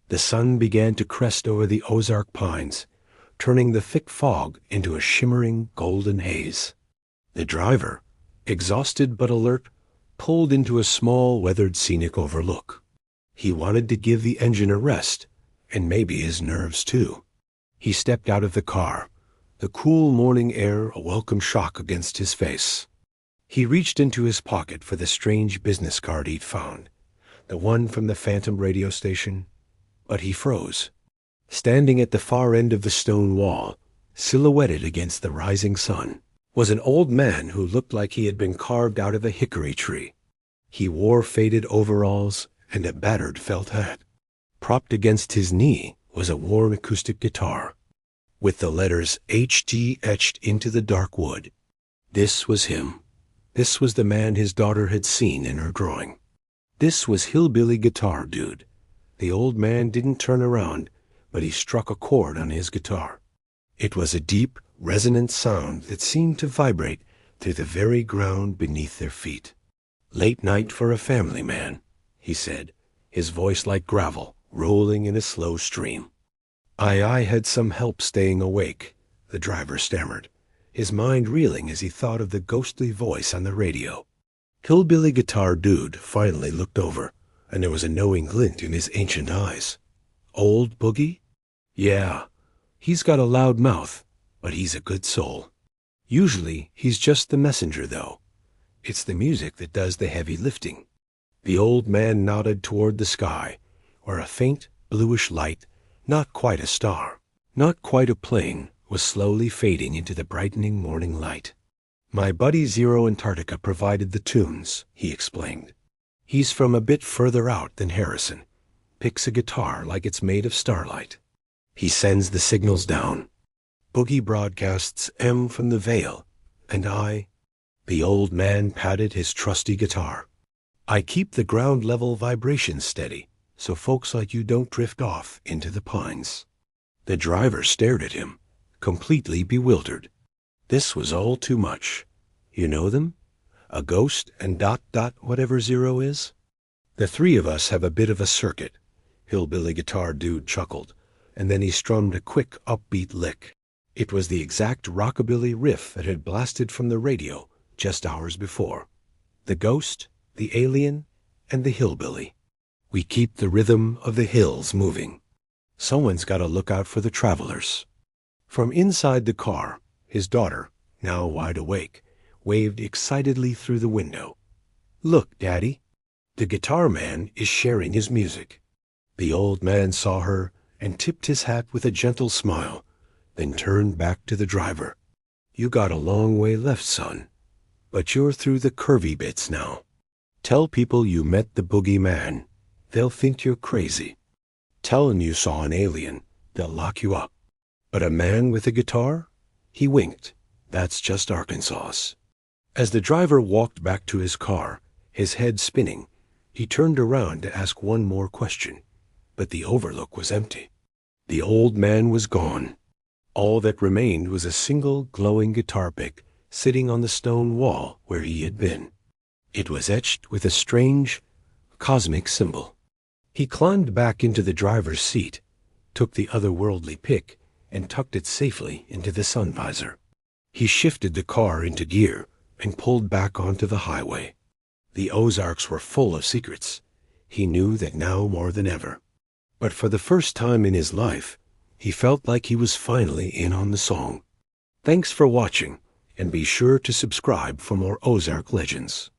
The sun began to crest over the Ozark pines, turning the thick fog into a shimmering golden haze. The driver, exhausted but alert, pulled into a small, weathered scenic overlook. He wanted to give the engine a rest, and maybe his nerves too. He stepped out of the car, the cool morning air a welcome shock against his face. He reached into his pocket for the strange business card he'd found, the one from the phantom radio station, but he froze. Standing at the far end of the stone wall, silhouetted against the rising sun, was an old man who looked like he had been carved out of a hickory tree. He wore faded overalls and a battered felt hat. Propped against his knee was a warm acoustic guitar, with the letters HG etched into the dark wood. This was him. This was the man his daughter had seen in her drawing. This was Hillbilly Guitar Dude. The old man didn't turn around, but he struck a chord on his guitar. It was a deep, resonant sound that seemed to vibrate through the very ground beneath their feet. "Late night for a family man," he said, his voice like gravel, rolling in a slow stream. I had some help staying awake," the driver stammered, his mind reeling as he thought of the ghostly voice on the radio. Hillbilly Guitar Dude finally looked over, and there was a knowing glint in his ancient eyes. "Old Boogie? Yeah, he's got a loud mouth, but he's a good soul. Usually he's just the messenger, though. It's the music that does the heavy lifting." The old man nodded toward the sky, where a faint, bluish light, not quite a star, not quite a plane, was slowly fading into the brightening morning light. "My buddy Zero Antarctica provided the tunes," he explained. "He's from a bit further out than Harrison. Picks a guitar like it's made of starlight. He sends the signals down. Boogie broadcasts M from the Vale, and I—" The old man patted his trusty guitar. "I keep the ground-level vibrations steady, so folks like you don't drift off into the pines." The driver stared at him, completely bewildered. This was all too much. "You know them? A ghost and ... whatever Zero is?" "The three of us have a bit of a circuit," Hillbilly Guitar Dude chuckled, and then he strummed a quick, upbeat lick. It was the exact rockabilly riff that had blasted from the radio just hours before. The ghost, the alien, and the hillbilly. "We keep the rhythm of the hills moving. Someone's got to look out for the travelers." From inside the car, his daughter, now wide awake, waved excitedly through the window. "Look, Daddy, the guitar man is sharing his music." The old man saw her and tipped his hat with a gentle smile, then turned back to the driver. "You got a long way left, son, but you're through the curvy bits now. Tell people you met the Boogie Man. They'll think you're crazy. Tell 'em you saw an alien. They'll lock you up. But a man with a guitar?" He winked. "That's just Arkansas." As the driver walked back to his car, his head spinning, he turned around to ask one more question, but the overlook was empty. The old man was gone. All that remained was a single glowing guitar pick sitting on the stone wall where he had been. It was etched with a strange, cosmic symbol. He climbed back into the driver's seat, took the otherworldly pick, and tucked it safely into the sun visor. He shifted the car into gear and pulled back onto the highway. The Ozarks were full of secrets. He knew that now more than ever. But for the first time in his life, he felt like he was finally in on the song. Thanks for watching, and be sure to subscribe for more Ozark legends.